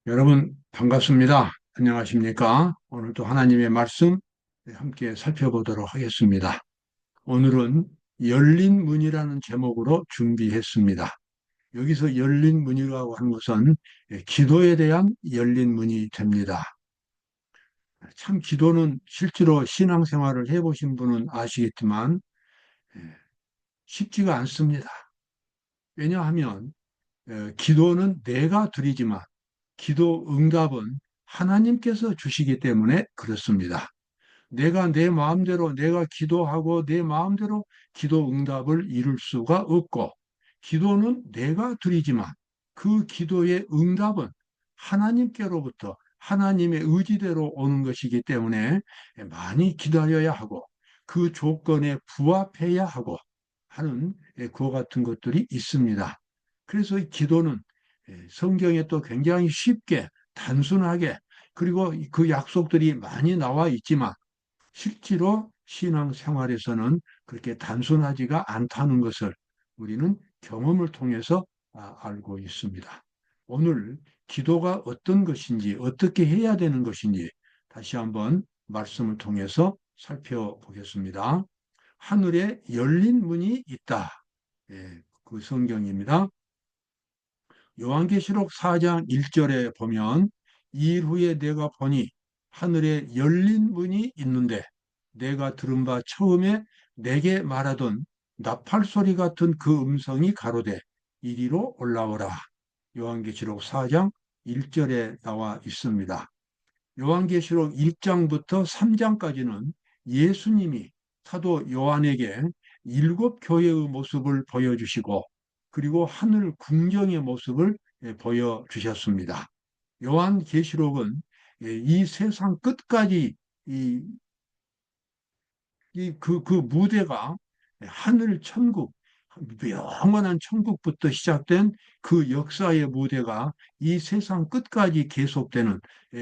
여러분 반갑습니다. 안녕하십니까? 오늘도 하나님의 말씀 함께 살펴보도록 하겠습니다. 오늘은 열린 문이라는 제목으로 준비했습니다. 여기서 열린 문이라고 하는 것은 기도에 대한 열린 문이 됩니다. 참 기도는 실제로 신앙생활을 해보신 분은 아시겠지만 쉽지가 않습니다. 왜냐하면 기도는 내가 드리지만 기도 응답은 하나님께서 주시기 때문에 그렇습니다. 내가 내 마음대로 내가 기도하고 내 마음대로 기도 응답을 이룰 수가 없고, 기도는 내가 드리지만 그 기도의 응답은 하나님께로부터 하나님의 의지대로 오는 것이기 때문에 많이 기다려야 하고 그 조건에 부합해야 하고 하는 그와 같은 것들이 있습니다. 그래서 이 기도는 성경에 또 굉장히 쉽게 단순하게, 그리고 그 약속들이 많이 나와 있지만 실제로 신앙생활에서는 그렇게 단순하지가 않다는 것을 우리는 경험을 통해서 알고 있습니다. 오늘 기도가 어떤 것인지, 어떻게 해야 되는 것인지 다시 한번 말씀을 통해서 살펴보겠습니다. 하늘에 열린 문이 있다. 그 성경입니다. 요한계시록 4장 1절에 보면, 이 일 후에 내가 보니 하늘에 열린 문이 있는데 내가 들은 바 처음에 내게 말하던 나팔 소리 같은 그 음성이 가로되 이리로 올라오라. 요한계시록 4장 1절에 나와 있습니다. 요한계시록 1장부터 3장까지는 예수님이 사도 요한에게 일곱 교회의 모습을 보여주시고, 그리고 하늘 궁정의 모습을 보여주셨습니다. 요한계시록은 이 세상 끝까지 이 그 무대가 하늘 천국, 영원한 천국부터 시작된 그 역사의 무대가 이 세상 끝까지 계속되는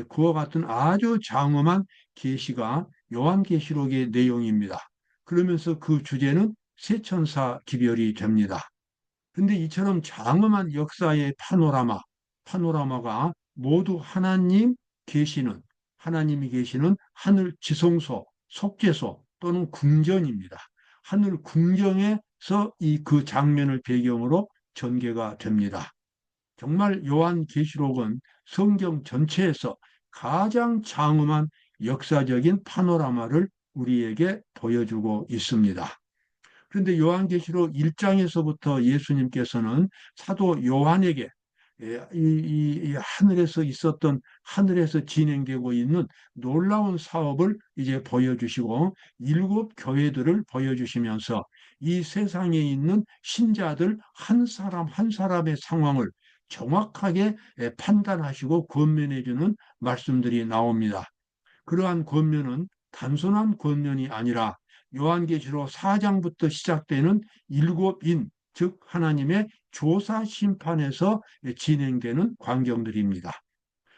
그와 같은 아주 장엄한 계시가 요한계시록의 내용입니다. 그러면서 그 주제는 세천사 기별이 됩니다. 근데 이처럼 장엄한 역사의 파노라마가 모두 계시는, 하나님이 계시는 하늘 지성소, 속죄소 또는 궁전입니다. 하늘 궁정에서 그 장면을 배경으로 전개가 됩니다. 정말 요한계시록은 성경 전체에서 가장 장엄한 역사적인 파노라마를 우리에게 보여주고 있습니다. 그런데 요한계시록 1장에서부터 예수님께서는 사도 요한에게 이 하늘에서 진행되고 있는 놀라운 사업을 이제 보여주시고, 일곱 교회들을 보여주시면서 이 세상에 있는 신자들 한 사람 한 사람의 상황을 정확하게 판단하시고 권면해주는 말씀들이 나옵니다. 그러한 권면은 단순한 권면이 아니라 요한계시록 4장부터 시작되는 일곱인, 즉 하나님의 조사 심판에서 진행되는 광경들입니다.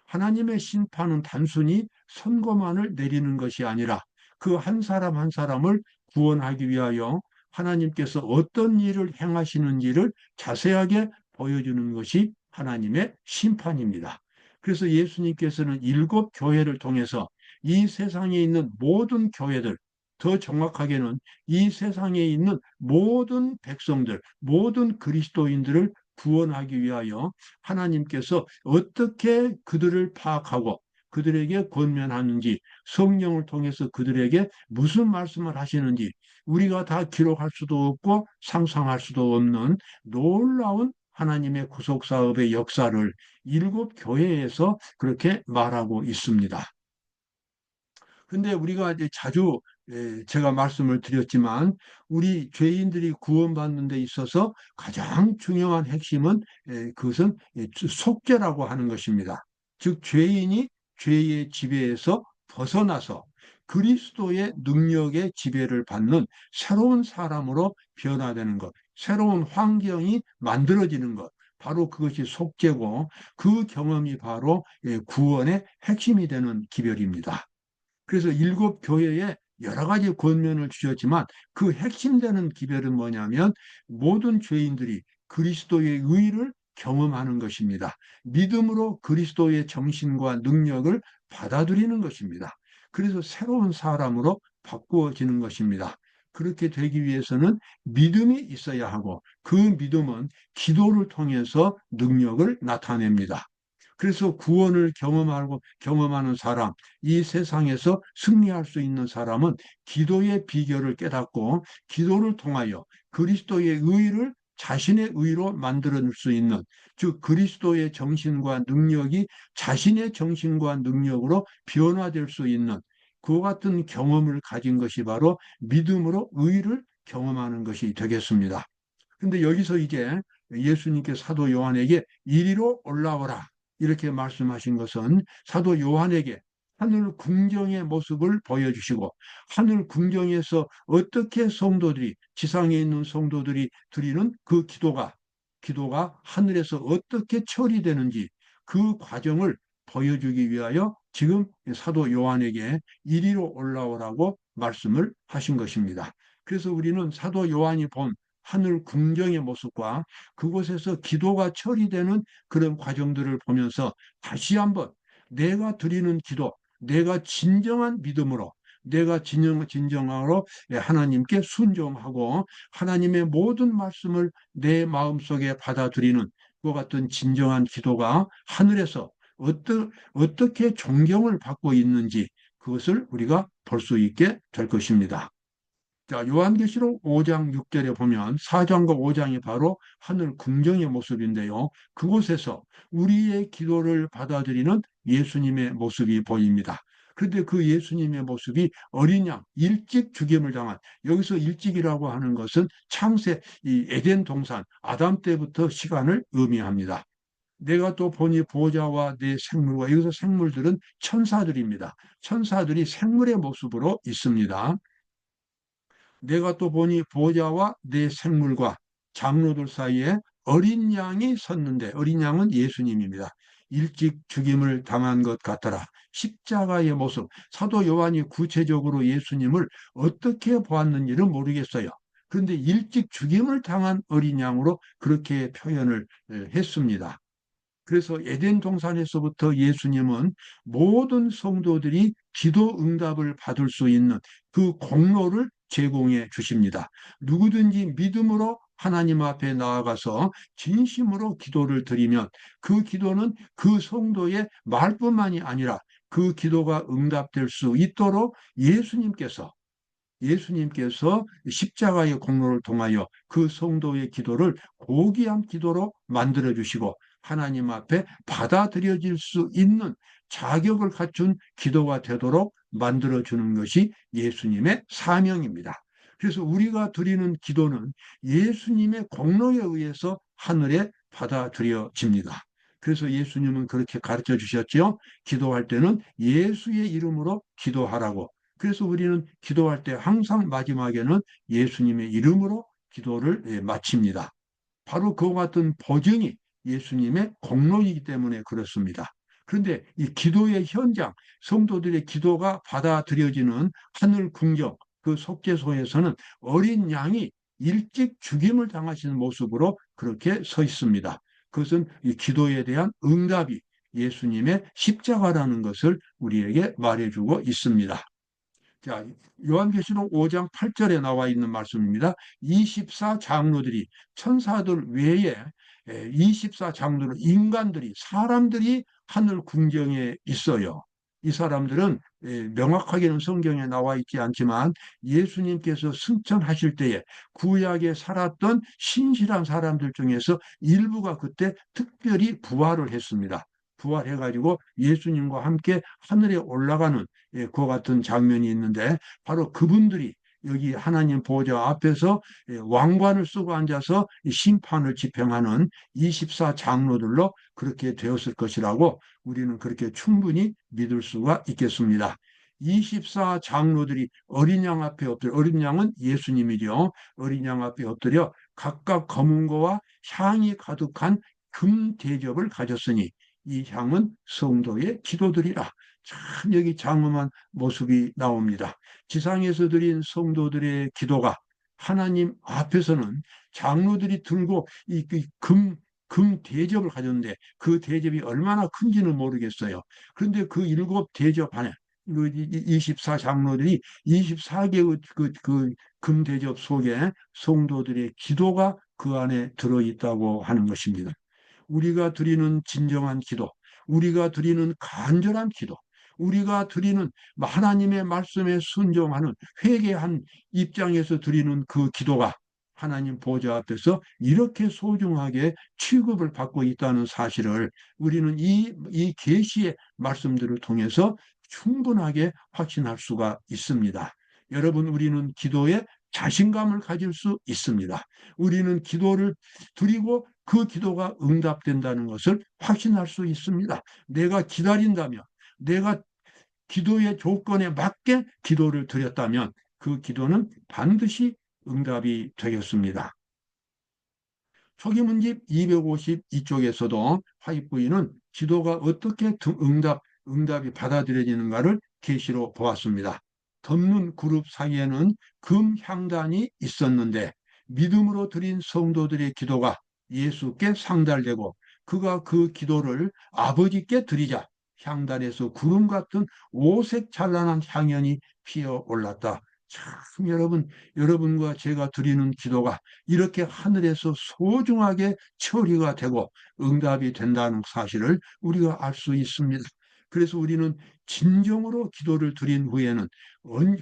하나님의 심판은 단순히 선고만을 내리는 것이 아니라 그 한 사람 한 사람을 구원하기 위하여 하나님께서 어떤 일을 행하시는지를 자세하게 보여주는 것이 하나님의 심판입니다. 그래서 예수님께서는 일곱 교회를 통해서 이 세상에 있는 모든 교회들, 더 정확하게는 이 세상에 있는 모든 백성들, 모든 그리스도인들을 구원하기 위하여 하나님께서 어떻게 그들을 파악하고 그들에게 권면하는지, 성령을 통해서 그들에게 무슨 말씀을 하시는지 우리가 다 기록할 수도 없고 상상할 수도 없는 놀라운 하나님의 구속 사업의 역사를 일곱 교회에서 그렇게 말하고 있습니다. 근데 우리가 이제 자주 제가 말씀을 드렸지만 우리 죄인들이 구원받는 데 있어서 가장 중요한 핵심은 그것은 속죄라고 하는 것입니다. 즉 죄인이 죄의 지배에서 벗어나서 그리스도의 능력의 지배를 받는 새로운 사람으로 변화되는 것, 새로운 환경이 만들어지는 것, 바로 그것이 속죄고, 그 경험이 바로 구원의 핵심이 되는 기별입니다. 그래서 일곱 교회에 여러 가지 권면을 주셨지만 그 핵심되는 기별은 뭐냐면, 모든 죄인들이 그리스도의 의를 경험하는 것입니다. 믿음으로 그리스도의 정신과 능력을 받아들이는 것입니다. 그래서 새로운 사람으로 바꾸어지는 것입니다. 그렇게 되기 위해서는 믿음이 있어야 하고 그 믿음은 기도를 통해서 능력을 나타냅니다. 그래서 구원을 경험하는 사람, 이 세상에서 승리할 수 있는 사람은 기도의 비결을 깨닫고 기도를 통하여 그리스도의 의를 자신의 의로 만들어낼 수 있는, 즉 그리스도의 정신과 능력이 자신의 정신과 능력으로 변화될 수 있는 그와 같은 경험을 가진 것이 바로 믿음으로 의를 경험하는 것이 되겠습니다. 근데 여기서 이제 예수님께 사도 요한에게 이리로 올라오라 이렇게 말씀하신 것은 사도 요한에게 하늘 궁정의 모습을 보여주시고 하늘 궁정에서 어떻게 성도들이 지상에 있는 성도들이 드리는 그 기도가 하늘에서 어떻게 처리되는지 그 과정을 보여주기 위하여 지금 사도 요한에게 이리로 올라오라고 말씀을 하신 것입니다. 그래서 우리는 사도 요한이 본 하늘 궁정의 모습과 그곳에서 기도가 처리되는 그런 과정들을 보면서 다시 한번 내가 드리는 기도, 내가 진정한 믿음으로 내가 진정으로 하나님께 순종하고 하나님의 모든 말씀을 내 마음속에 받아들이는 그 같은 진정한 기도가 하늘에서 어떻게 존경을 받고 있는지 그것을 우리가 볼 수 있게 될 것입니다. 자, 요한계시록 5장 6절에 보면 4장과 5장이 바로 하늘 궁정의 모습인데요. 그곳에서 우리의 기도를 받아들이는 예수님의 모습이 보입니다. 그런데 그 예수님의 모습이 어린 양, 일찍 죽임을 당한, 여기서 일찍이라고 하는 것은 창세, 이 에덴 동산, 아담 때부터 시간을 의미합니다. 내가 또 보니 보좌와 내 생물과, 여기서 생물들은 천사들입니다. 천사들이 생물의 모습으로 있습니다. 내가 또 보니 보좌와 내 생물과 장로들 사이에 어린 양이 섰는데, 어린 양은 예수님입니다. 일찍 죽임을 당한 것 같더라. 십자가의 모습. 사도 요한이 구체적으로 예수님을 어떻게 보았는지는 모르겠어요. 그런데 일찍 죽임을 당한 어린 양으로 그렇게 표현을 했습니다. 그래서 에덴 동산에서부터 예수님은 모든 성도들이 기도 응답을 받을 수 있는 그 공로를 제공해 주십니다. 누구든지 믿음으로 하나님 앞에 나아가서 진심으로 기도를 드리면 그 기도는 그 성도의 말뿐만이 아니라 그 기도가 응답될 수 있도록 예수님께서 십자가의 공로를 통하여 그 성도의 기도를 고귀한 기도로 만들어 주시고 하나님 앞에 받아들여질 수 있는 자격을 갖춘 기도가 되도록 만들어 주는 것이 예수님의 사명입니다. 그래서 우리가 드리는 기도는 예수님의 공로에 의해서 하늘에 받아들여집니다. 그래서 예수님은 그렇게 가르쳐 주셨죠. 기도할 때는 예수의 이름으로 기도하라고. 그래서 우리는 기도할 때 항상 마지막에는 예수님의 이름으로 기도를 마칩니다. 바로 그와 같은 보증이 예수님의 공로이기 때문에 그렇습니다. 그런데 이 기도의 현장, 성도들의 기도가 받아들여지는 하늘 궁정, 그 속죄소에서는 어린 양이 일찍 죽임을 당하시는 모습으로 그렇게 서 있습니다. 그것은 이 기도에 대한 응답이 예수님의 십자가라는 것을 우리에게 말해주고 있습니다. 자, 요한계시록 5장 8절에 나와 있는 말씀입니다. 24 장로들이 천사들 외에 24 장로들, 인간들이, 사람들이 하늘 궁정에 있어요. 이 사람들은 명확하게는 성경에 나와 있지 않지만 예수님께서 승천하실 때에 구약에 살았던 신실한 사람들 중에서 일부가 그때 특별히 부활을 했습니다. 부활해가지고 예수님과 함께 하늘에 올라가는 그와 같은 장면이 있는데 바로 그분들이 여기 하나님 보좌 앞에서 왕관을 쓰고 앉아서 심판을 집행하는 24 장로들로 그렇게 되었을 것이라고 우리는 그렇게 충분히 믿을 수가 있겠습니다. 24 장로들이 어린 양 앞에 엎드려, 어린 양은 예수님이죠. 어린 양 앞에 엎드려 각각 검은 거와 향이 가득한 금 대접을 가졌으니 이 향은 성도의 기도들이라. 참 여기 장엄한 모습이 나옵니다. 지상에서 드린 성도들의 기도가 하나님 앞에서는 장로들이 들고 금 대접을 가졌는데 그 대접이 얼마나 큰지는 모르겠어요. 그런데 그 일곱 대접 안에 그 24장로들이 24개의 금 대접 속에 성도들의 기도가 그 안에 들어있다고 하는 것입니다. 우리가 드리는 진정한 기도, 우리가 드리는 간절한 기도, 우리가 드리는 하나님의 말씀에 순종하는 회개한 입장에서 드리는 그 기도가 하나님 보좌 앞에서 이렇게 소중하게 취급을 받고 있다는 사실을 우리는 이 계시의 말씀들을 통해서 충분하게 확신할 수가 있습니다. 여러분, 우리는 기도에 자신감을 가질 수 있습니다. 우리는 기도를 드리고 그 기도가 응답된다는 것을 확신할 수 있습니다. 내가 기다린다면, 내가 기도의 조건에 맞게 기도를 드렸다면 그 기도는 반드시 응답이 되겠습니다. 초기문집 252쪽에서도 화입부인은 기도가 어떻게 응답이 받아들여지는가를 계시로 보았습니다. 덮는 그룹 사이에는 금 향단이 있었는데 믿음으로 드린 성도들의 기도가 예수께 상달되고 그가 그 기도를 아버지께 드리자 향단에서 구름 같은 오색 찬란한 향연이 피어 올랐다. 참 여러분과 제가 드리는 기도가 이렇게 하늘에서 소중하게 처리가 되고 응답이 된다는 사실을 우리가 알 수 있습니다. 그래서 우리는 진정으로 기도를 드린 후에는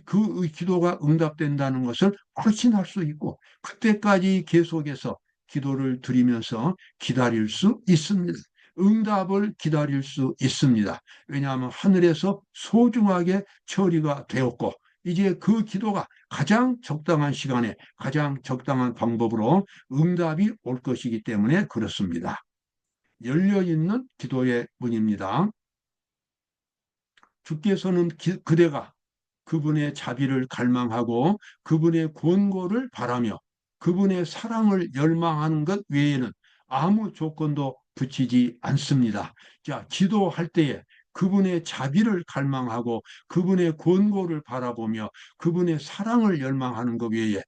그 기도가 응답된다는 것을 확신할 수 있고 그때까지 계속해서 기도를 드리면서 기다릴 수 있습니다. 응답을 기다릴 수 있습니다. 왜냐하면 하늘에서 소중하게 처리가 되었고 이제 그 기도가 가장 적당한 시간에 가장 적당한 방법으로 응답이 올 것이기 때문에 그렇습니다. 열려있는 기도의 문입니다. 주께서는 그대가 그분의 자비를 갈망하고 그분의 권고를 바라며 그분의 사랑을 열망하는 것 외에는 아무 조건도 붙이지 않습니다. 자, 기도할 때에 그분의 자비를 갈망하고 그분의 권고를 바라보며 그분의 사랑을 열망하는 것 외에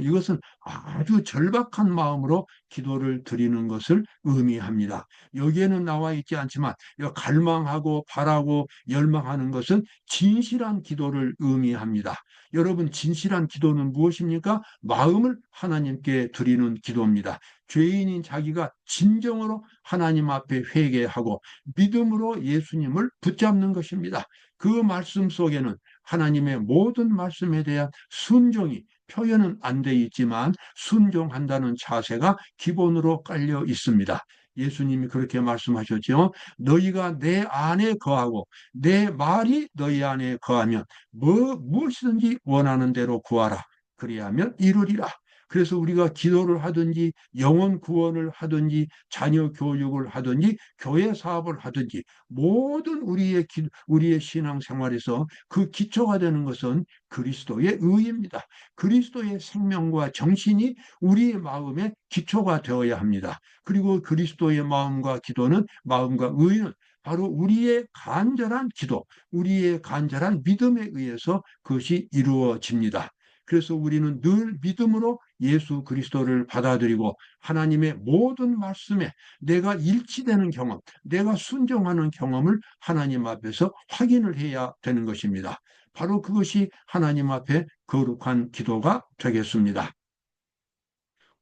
이것은 아주 절박한 마음으로 기도를 드리는 것을 의미합니다. 여기에는 나와 있지 않지만 갈망하고 바라고 열망하는 것은 진실한 기도를 의미합니다. 여러분, 진실한 기도는 무엇입니까? 마음을 하나님께 드리는 기도입니다. 죄인인 자기가 진정으로 하나님 앞에 회개하고 믿음으로 예수님을 붙잡는 것입니다. 그 말씀 속에는 하나님의 모든 말씀에 대한 순종이 표현은 안 돼 있지만 순종한다는 자세가 기본으로 깔려 있습니다. 예수님이 그렇게 말씀하셨죠. 너희가 내 안에 거하고 내 말이 너희 안에 거하면 무엇이든지 원하는 대로 구하라. 그리하면 이루리라. 그래서 우리가 기도를 하든지 영혼 구원을 하든지 자녀 교육을 하든지 교회 사업을 하든지 모든 우리의 신앙 생활에서 그 기초가 되는 것은 그리스도의 의입니다. 그리스도의 생명과 정신이 우리의 마음의 기초가 되어야 합니다. 그리고 그리스도의 마음과 의는 바로 우리의 간절한 기도, 우리의 간절한 믿음에 의해서 그것이 이루어집니다. 그래서 우리는 늘 믿음으로 예수 그리스도를 받아들이고 하나님의 모든 말씀에 내가 일치되는 경험, 내가 순종하는 경험을 하나님 앞에서 확인을 해야 되는 것입니다. 바로 그것이 하나님 앞에 거룩한 기도가 되겠습니다.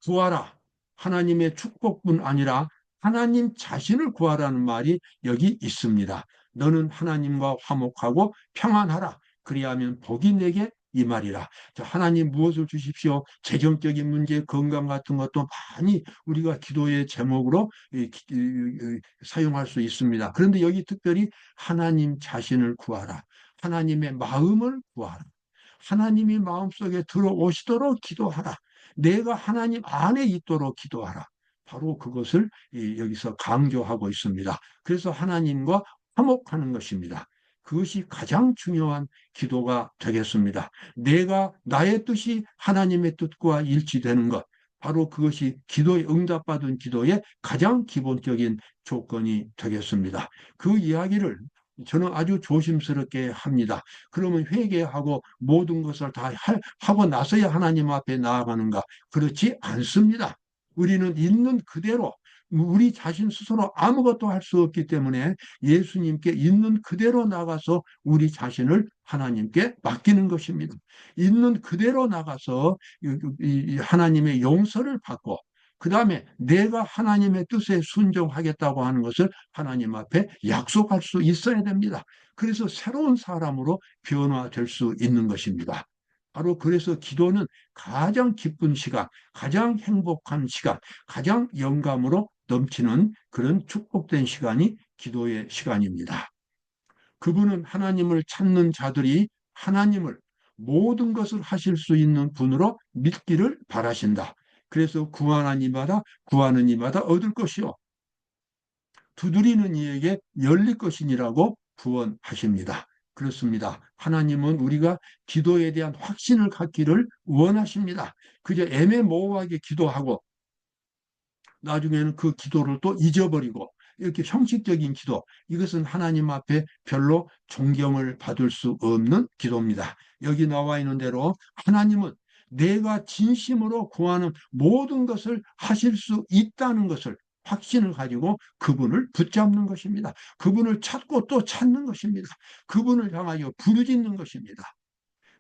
구하라. 하나님의 축복뿐 아니라 하나님 자신을 구하라는 말이 여기 있습니다. 너는 하나님과 화목하고 평안하라. 그리하면 복이 내게 이 말이라. 하나님 무엇을 주십시오? 재정적인 문제, 건강 같은 것도 많이 우리가 기도의 제목으로 사용할 수 있습니다. 그런데 여기 특별히 하나님 자신을 구하라. 하나님의 마음을 구하라. 하나님이 마음속에 들어오시도록 기도하라. 내가 하나님 안에 있도록 기도하라. 바로 그것을 여기서 강조하고 있습니다. 그래서 하나님과 화목하는 것입니다. 그것이 가장 중요한 기도가 되겠습니다. 내가 나의 뜻이 하나님의 뜻과 일치되는 것, 바로 그것이 응답받은 기도의 가장 기본적인 조건이 되겠습니다. 그 이야기를 저는 아주 조심스럽게 합니다. 그러면 회개하고 모든 것을 다 하고 나서야 하나님 앞에 나아가는가? 그렇지 않습니다. 우리는 있는 그대로 우리 자신 스스로 아무것도 할 수 없기 때문에 예수님께 있는 그대로 나가서 우리 자신을 하나님께 맡기는 것입니다. 있는 그대로 나가서 하나님의 용서를 받고 그 다음에 내가 하나님의 뜻에 순종하겠다고 하는 것을 하나님 앞에 약속할 수 있어야 됩니다. 그래서 새로운 사람으로 변화될 수 있는 것입니다. 바로 그래서 기도는 가장 기쁜 시간, 가장 행복한 시간, 가장 영감으로 넘치는 그런 축복된 시간이 기도의 시간입니다. 그분은 하나님을 찾는 자들이 하나님을 모든 것을 하실 수 있는 분으로 믿기를 바라신다. 그래서 구하는 이마다 구하는 이마다 얻을 것이요 두드리는 이에게 열릴 것이니라고 구원하십니다. 그렇습니다. 하나님은 우리가 기도에 대한 확신을 갖기를 원하십니다. 그저 애매모호하게 기도하고 나중에는 그 기도를 또 잊어버리고 이렇게 형식적인 기도, 이것은 하나님 앞에 별로 존경을 받을 수 없는 기도입니다. 여기 나와 있는 대로 하나님은 내가 진심으로 구하는 모든 것을 하실 수 있다는 것을 확신을 가지고 그분을 붙잡는 것입니다. 그분을 찾고 또 찾는 것입니다. 그분을 향하여 부르짖는 것입니다.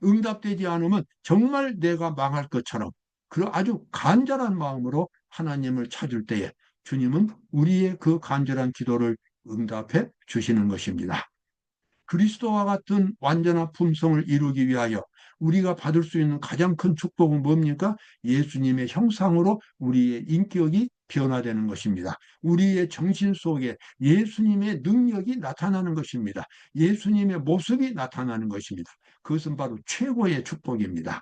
응답되지 않으면 정말 내가 망할 것처럼 그 아주 간절한 마음으로 하나님을 찾을 때에 주님은 우리의 그 간절한 기도를 응답해 주시는 것입니다. 그리스도와 같은 완전한 품성을 이루기 위하여 우리가 받을 수 있는 가장 큰 축복은 뭡니까? 예수님의 형상으로 우리의 인격이 변화되는 것입니다. 우리의 정신 속에 예수님의 능력이 나타나는 것입니다. 예수님의 모습이 나타나는 것입니다. 그것은 바로 최고의 축복입니다.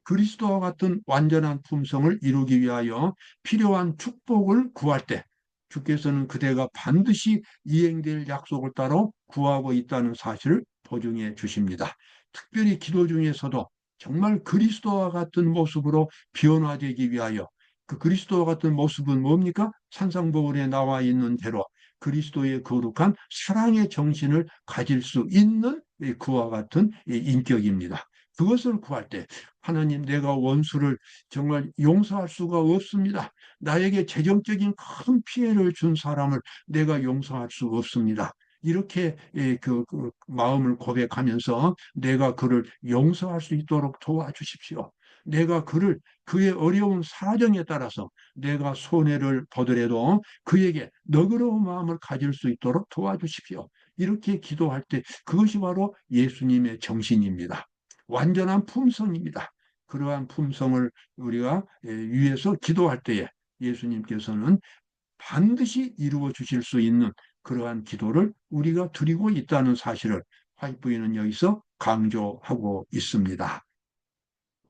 그리스도와 같은 완전한 품성을 이루기 위하여 필요한 축복을 구할 때 주께서는 그대가 반드시 이행될 약속을 따라 구하고 있다는 사실을 보증해 주십니다. 특별히 기도 중에서도 정말 그리스도와 같은 모습으로 변화되기 위하여 그 그리스도와 같은 모습은 뭡니까? 산상보훈에 나와 있는 대로 그리스도의 거룩한 사랑의 정신을 가질 수 있는 그와 같은 인격입니다. 그것을 구할 때 하나님, 내가 원수를 정말 용서할 수가 없습니다. 나에게 재정적인 큰 피해를 준 사람을 내가 용서할 수 없습니다. 이렇게 그 마음을 고백하면서 내가 그를 용서할 수 있도록 도와주십시오. 내가 그의 어려운 사정에 따라서 내가 손해를 보더라도 그에게 너그러운 마음을 가질 수 있도록 도와주십시오. 이렇게 기도할 때 그것이 바로 예수님의 정신입니다. 완전한 품성입니다. 그러한 품성을 우리가 위해서 기도할 때에 예수님께서는 반드시 이루어 주실 수 있는 그러한 기도를 우리가 드리고 있다는 사실을 화이트부인은 여기서 강조하고 있습니다.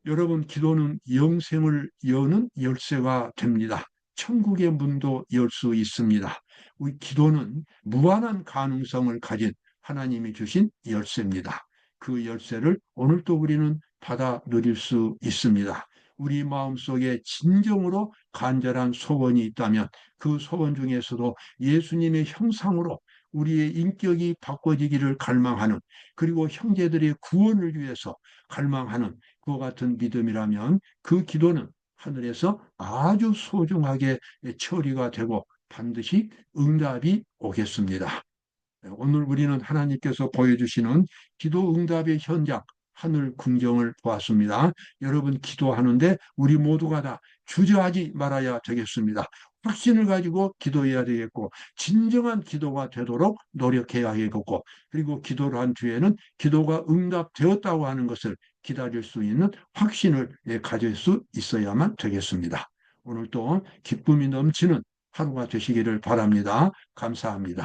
여러분, 기도는 영생을 여는 열쇠가 됩니다. 천국의 문도 열 수 있습니다. 우리 기도는 무한한 가능성을 가진 하나님이 주신 열쇠입니다. 그 열쇠를 오늘도 우리는 받아 누릴 수 있습니다. 우리 마음속에 진정으로 간절한 소원이 있다면 그 소원 중에서도 예수님의 형상으로 우리의 인격이 바꿔지기를 갈망하는, 그리고 형제들의 구원을 위해서 갈망하는 그와 같은 믿음이라면 그 기도는 하늘에서 아주 소중하게 처리가 되고 반드시 응답이 오겠습니다. 오늘 우리는 하나님께서 보여주시는 기도 응답의 현장, 하늘 궁정을 보았습니다. 여러분, 기도하는데 우리 모두가 다 주저하지 말아야 되겠습니다. 확신을 가지고 기도해야 되겠고, 진정한 기도가 되도록 노력해야 하겠고, 그리고 기도를 한 뒤에는 기도가 응답되었다고 하는 것을 기다릴 수 있는 확신을 가질 수 있어야만 되겠습니다. 오늘도 기쁨이 넘치는 하루가 되시기를 바랍니다. 감사합니다.